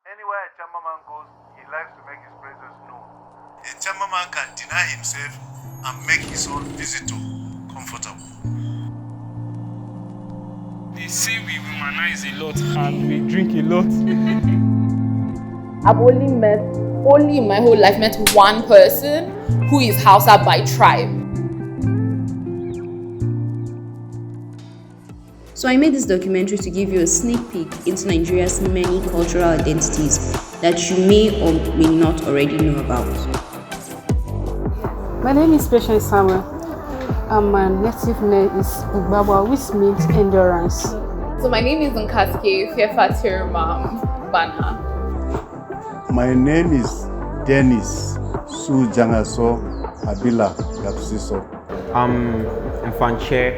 Anywhere a Chamberman goes, he likes to make his presence known. A Chamberman can deny himself and make his own visitor comfortable. They say we womanize a lot and we drink a lot. I've only in my whole life met one person who is Hausa by tribe. So I made this documentary to give you a sneak peek into Nigeria's many cultural identities that you may or may not already know about. My name is Patience Samuel, and my native name is Ugbawa, which means endurance. So my name is Nkaske Fefatirma Banha. My name is Dennis Sujangaso Abila Gapsiso. I'm Infanche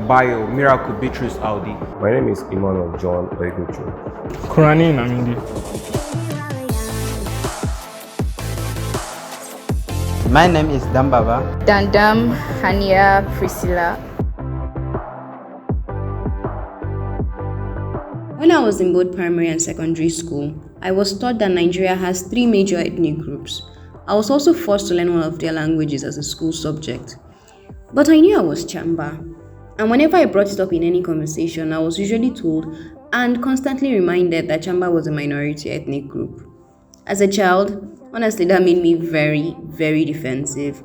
Bio Miracle Beatrice Audi. My name is Emmanuel John Oeguchu. Kurani Namindi. My name is Dambaba. Dandam Hania Priscilla. When I was in both primary and secondary school, I was taught that Nigeria has 3 major ethnic groups. I was also forced to learn one of their languages as a school subject. But I knew I was Chamba. And whenever I brought it up in any conversation, I was usually told and constantly reminded that Chamba was a minority ethnic group. As a child, honestly, that made me very, very defensive.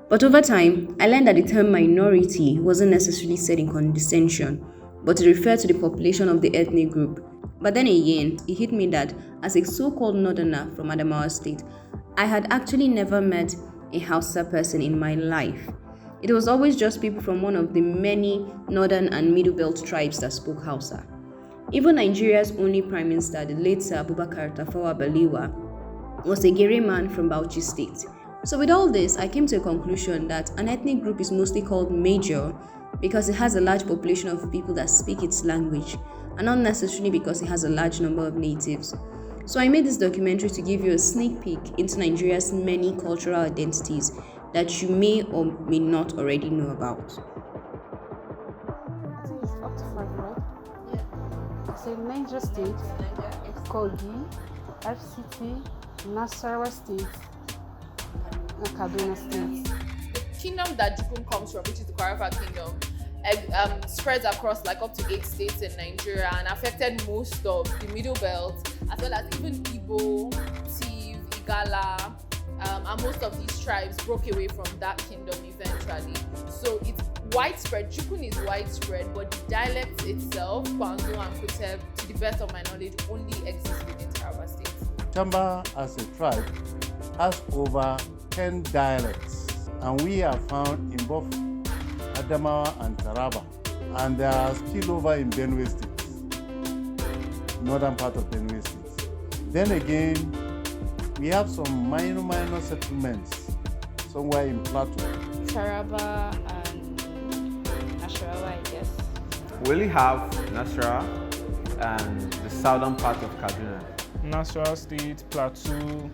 But over time, I learned that the term minority wasn't necessarily said in condescension, but it referred to the population of the ethnic group. But then again, it hit me that as a so-called northerner from Adamawa State, I had actually never met a Hausa person in my life. It was always just people from one of the many northern and middle belt tribes that spoke Hausa. Even Nigeria's only prime minister, the late Sir Abubakar Tafawa Balewa, was a Gere man from Bauchi State. So with all this, I came to a conclusion that an ethnic group is mostly called major because it has a large population of people that speak its language, and not necessarily because it has a large number of natives. So I made this documentary to give you a sneak peek into Nigeria's many cultural identities that you may or may not already know about. I think it's up to 5, right? Yeah. It's a Niger State, Kogi, FCT, Nasarawa State, and Kaduna State. The kingdom that Jukun comes from, which is the Kwarafa kingdom, spreads across like up to 8 states in Nigeria and affected most of the middle belt, as well as even Igbo, Tiv, Igala, and most of these tribes broke away from that kingdom eventually. So it's widespread. Jukun is widespread, but the dialect itself, Kwanzo and Kuteb, to the best of my knowledge, only exists within Taraba State. Chamba as a tribe has over 10 dialects, and we are found in both Adamawa and Taraba, and they are still over in Benue State, northern part of Benue State. Then again, we have some minor settlements somewhere in Plateau. Taraba and Nasarawa, I guess. We only have Nasarawa and the southern part of Kaduna. Nasarawa State, Plateau,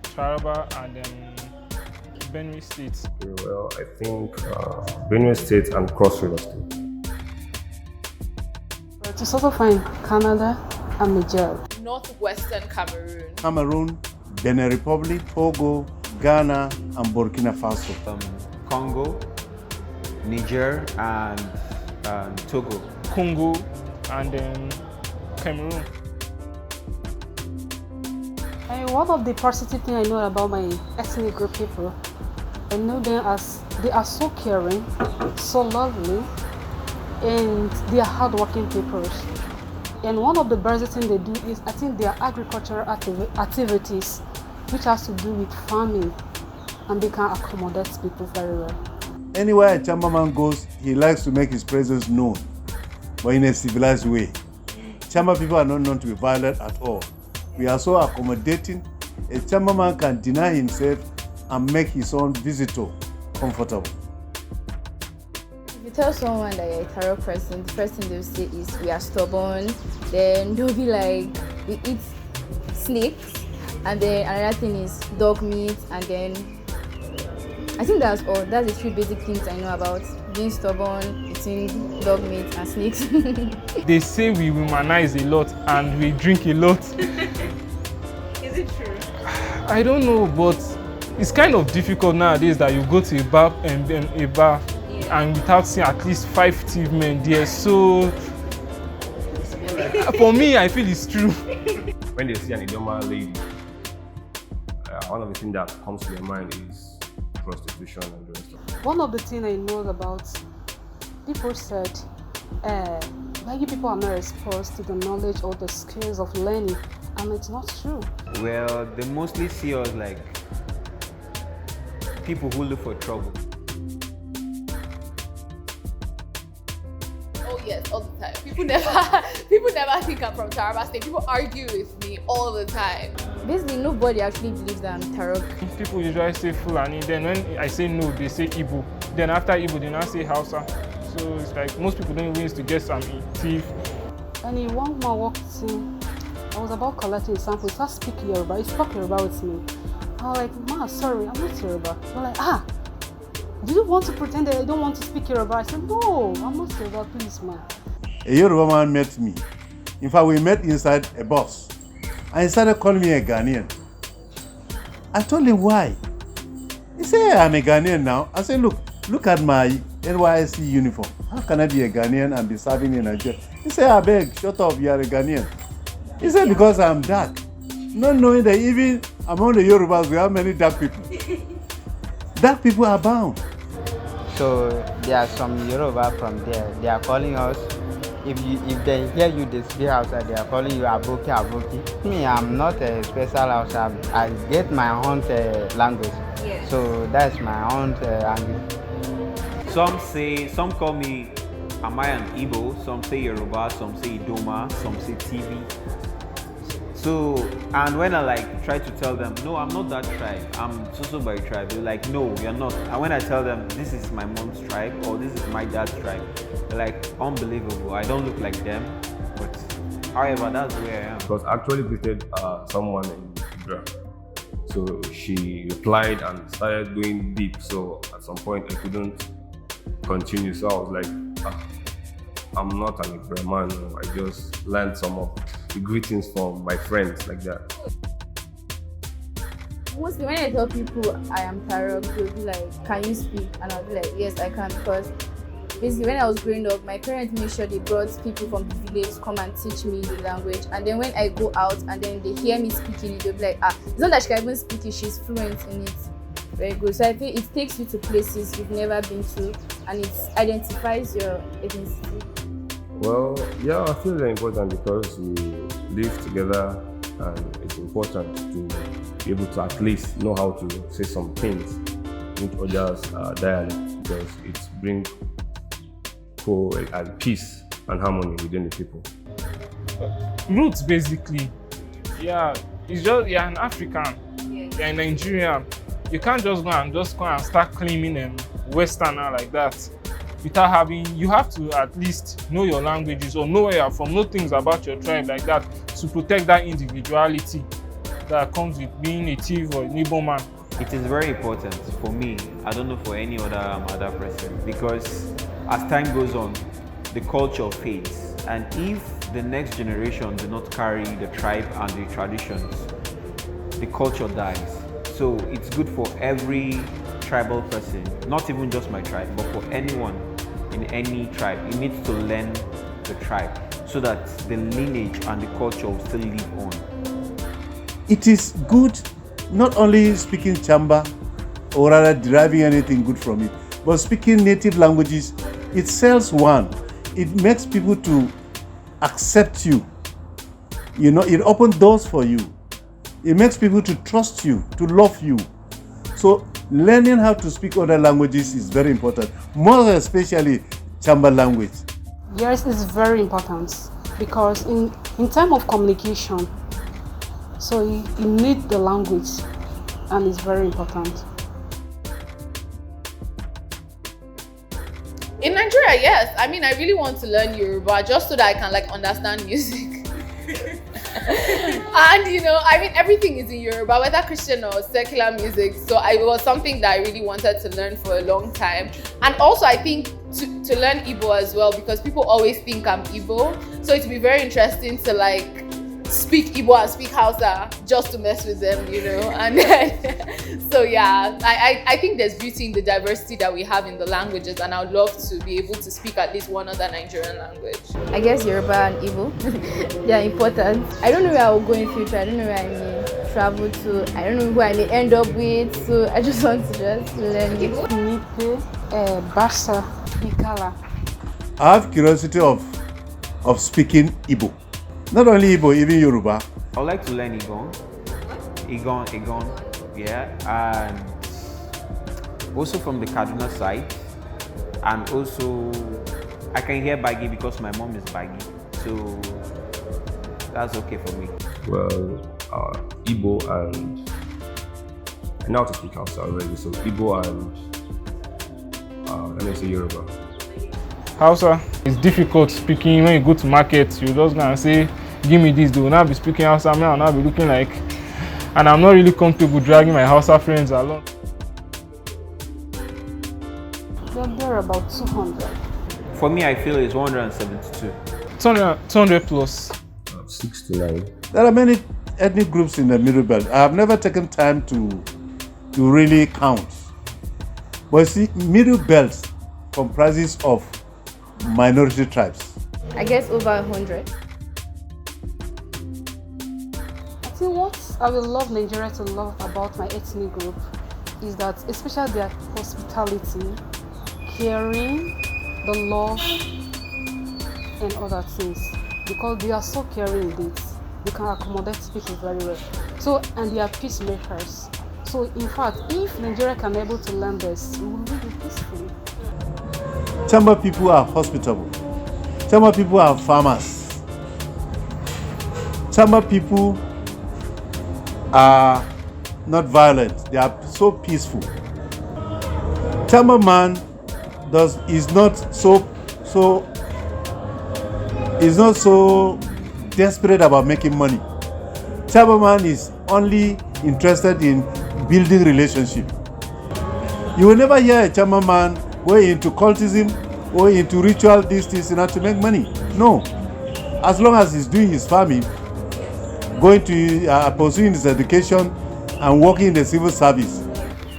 Taraba, and then Benue State. Well, I think Benue State and Cross River State. To sort of find Canada and Niger. Northwestern Cameroon, Benin Republic, Togo, Ghana, and Burkina Faso. Congo, Niger, and Togo. Congo, and then Cameroon. One of the positive things I know about my ethnic group people, I know them as they are so caring, so lovely, and they are hardworking people. And one of the best things they do is, I think, their agricultural activities, which has to do with farming, and they can accommodate people very well. Anywhere a Chamberman goes, he likes to make his presence known, but in a civilized way. Chamba people are not known to be violent at all. We are so accommodating. A Chamberman can deny himself and make his own visitor comfortable. If you tell someone that you're a tarot person, the first thing they'll say is, we are stubborn. Then they'll be like, we eat snakes. And then another thing is dog meat. And then I think that's all. That's the 3 basic things I know about being stubborn, eating dog meat, and snakes. They say we womanize a lot and we drink a lot. I don't know, but it's kind of difficult nowadays that you go to a bar and without seeing at least 5 thief men there. So for me, I feel it's true. When they see an Idoma lady, one of the things that comes to their mind is prostitution and the rest of it. One of the things I know about, people said, why you people are not exposed to the knowledge or the skills of learning, and it's not true. Well, they mostly see us like people who look for trouble. Oh yes, all the time. People never think I'm from Taraba State. People argue with me all the time. Basically, nobody actually believes that I'm Tarok. People usually say Fulani, then when I say no, they say Igbo. Then after Igbo, they now say Hausa. So it's like most people don't even used to get some thief. And one man walked in, I was about collecting a sample, he started speaking Yoruba, he spoke Yoruba with me. I was like, ma, sorry, I'm not Yoruba. They're like, do you want to pretend that I don't want to speak Yoruba? I said, no, I'm not Yoruba, please, man. A Yoruba man met me. In fact, we met inside a bus. And he started calling me a Ghanaian. I told him why. He said, I'm a Ghanaian now. I said, look at my NYSC uniform. How can I be a Ghanaian and be serving in Nigeria? He said, I beg, shut up, you are a Ghanaian. He said, because I'm dark. Not knowing that even among the Yorubas, we have many dark people. Dark people are bound. So there are some Yoruba from there. They are calling us. If they hear you they speak outside, they are calling you Aboki Aboki. Me, I'm not a special Hausa. I get my own language. Yes. So that's my own language. Some call me Amaya and Igbo, some say Yoruba, some say Idoma, some say TV. So, and when I try to tell them, no, I'm not that tribe, I'm so by tribe, they're like, no, you're not. And when I tell them, this is my mom's tribe, or this is my dad's tribe, they're like, unbelievable, I don't look like them, but however, that's where I am. Because I actually visited someone in Igra. So she replied and started going deep, so at some point I couldn't continue, so I was like, I'm not an Igra man, I just learned some of the greetings from my friends like that. Mostly when I tell people I am Tarok, they'll be like, can you speak? And I'll be like, yes, I can, because basically when I was growing up, my parents made sure they brought people from the village to come and teach me the language. And then when I go out and then they hear me speaking it, they'll be like, it's not that she can even speak it, she's fluent in it. Very good. So I think it takes you to places you've never been to, and it identifies your ethnicity. Well, yeah, I feel very important because we live together and it's important to be able to at least know how to say some things in each other's dialect, because it brings and peace and harmony within the people. Roots, basically. Yeah, it's just, you're an African, you're a Nigerian. You can't just go and start claiming Westerner like that. Without having, you have to at least know your languages or know where you're from, know things about your tribe like that to protect that individuality that comes with being a thief or an Igbo man. It is very important for me, I don't know for any other person, because as time goes on, the culture fades, and if the next generation do not carry the tribe and the traditions, the culture dies. So it's good for every tribal person, not even just my tribe, but for anyone in any tribe, you need to learn the tribe so that the lineage and the culture will still live on. It is good not only speaking Chamba or rather deriving anything good from it, but speaking native languages. It sells one. It makes people to accept you. You know, it opens doors for you. It makes people to trust you, to love you. So learning how to speak other languages is very important, more especially Chamba language. Yes, it's very important because in time of communication, so you need the language, and it's very important. In Nigeria, yes. I mean, I really want to learn Yoruba just so that I can understand music. And I mean, everything is in Yoruba, whether Christian or secular music. So it was something that I really wanted to learn for a long time. And also, I think to learn Igbo as well, because people always think I'm Igbo. So it would be very interesting to speak Igbo and speak Hausa just to mess with them, you know. And then, so yeah, I think there's beauty in the diversity that we have in the languages, and I would love to be able to speak at least one other Nigerian language. I guess Yoruba and Igbo, they are important. I don't know where I will go in future. I don't know where I may travel to. I don't know who I may end up with. So I just want to just learn Igbo. Nipe, Basa, Ikala. I have curiosity of speaking Igbo. Not only Igbo, even Yoruba. I would like to learn Igon, yeah, and also from the Kaduna side, and also I can hear Bagi because my mom is Bagi, so that's okay for me. Well, Igbo and I know how to speak Hausa already, so Igbo and let me say Yoruba. Hausa is difficult speaking. When you go to market, you just gonna say, give me this. They will not be speaking Hausa. Me, I'll not be looking like, and I'm not really comfortable dragging my Hausa friends along. There are about 200. For me, I feel it's 172. 200 plus. 69. There are many ethnic groups in the Middle Belt. I have never taken time to really count. But see, Middle Belt comprises of minority tribes. I guess over 100. I think what I will love Nigeria to love about my ethnic group is that, especially their hospitality, caring, the love, and other things. Because they are so caring in it, they can accommodate people very well. So, and they are peacemakers. So, in fact, if Nigeria can be able to learn this, we will live peacefully. Chamba people are hospitable. Chamba people are farmers. Chamba people are not violent. They are so peaceful. Chamba man is not so desperate about making money. Chamba man is only interested in building relationship. You will never hear a Chamba man going into cultism or into ritual things in order to make money. No. As long as he's doing his farming, going to pursuing his education and working in the civil service.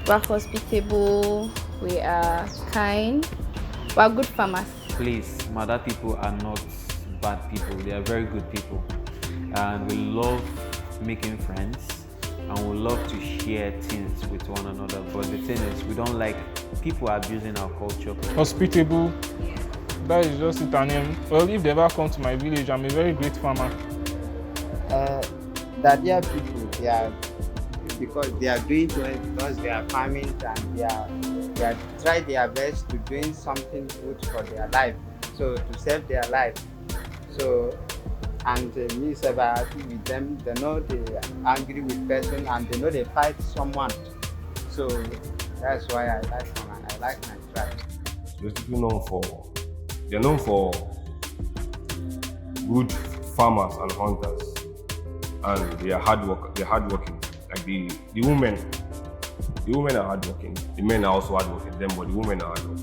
We are hospitable, we are kind, we are good farmers. Please, Mada people are not bad people. They are very good people. And we love making friends and we love to share things with one another. But the thing is, we don't like people abusing our culture. Hospitable, that is just it. And well, if they ever come to my village, I'm a very great farmer. That they are people, they are, because they are doing because they are farming and they are try their best to doing something good for their life, so to save their life. So, and me happy with them. They know they are angry with person and they know they fight someone. So that's why I like them and I like my tribe. Basically they're known for good farmers and hunters, and they are hardworking. Like the women are hardworking. The men are also hardworking, but the women are hardworking.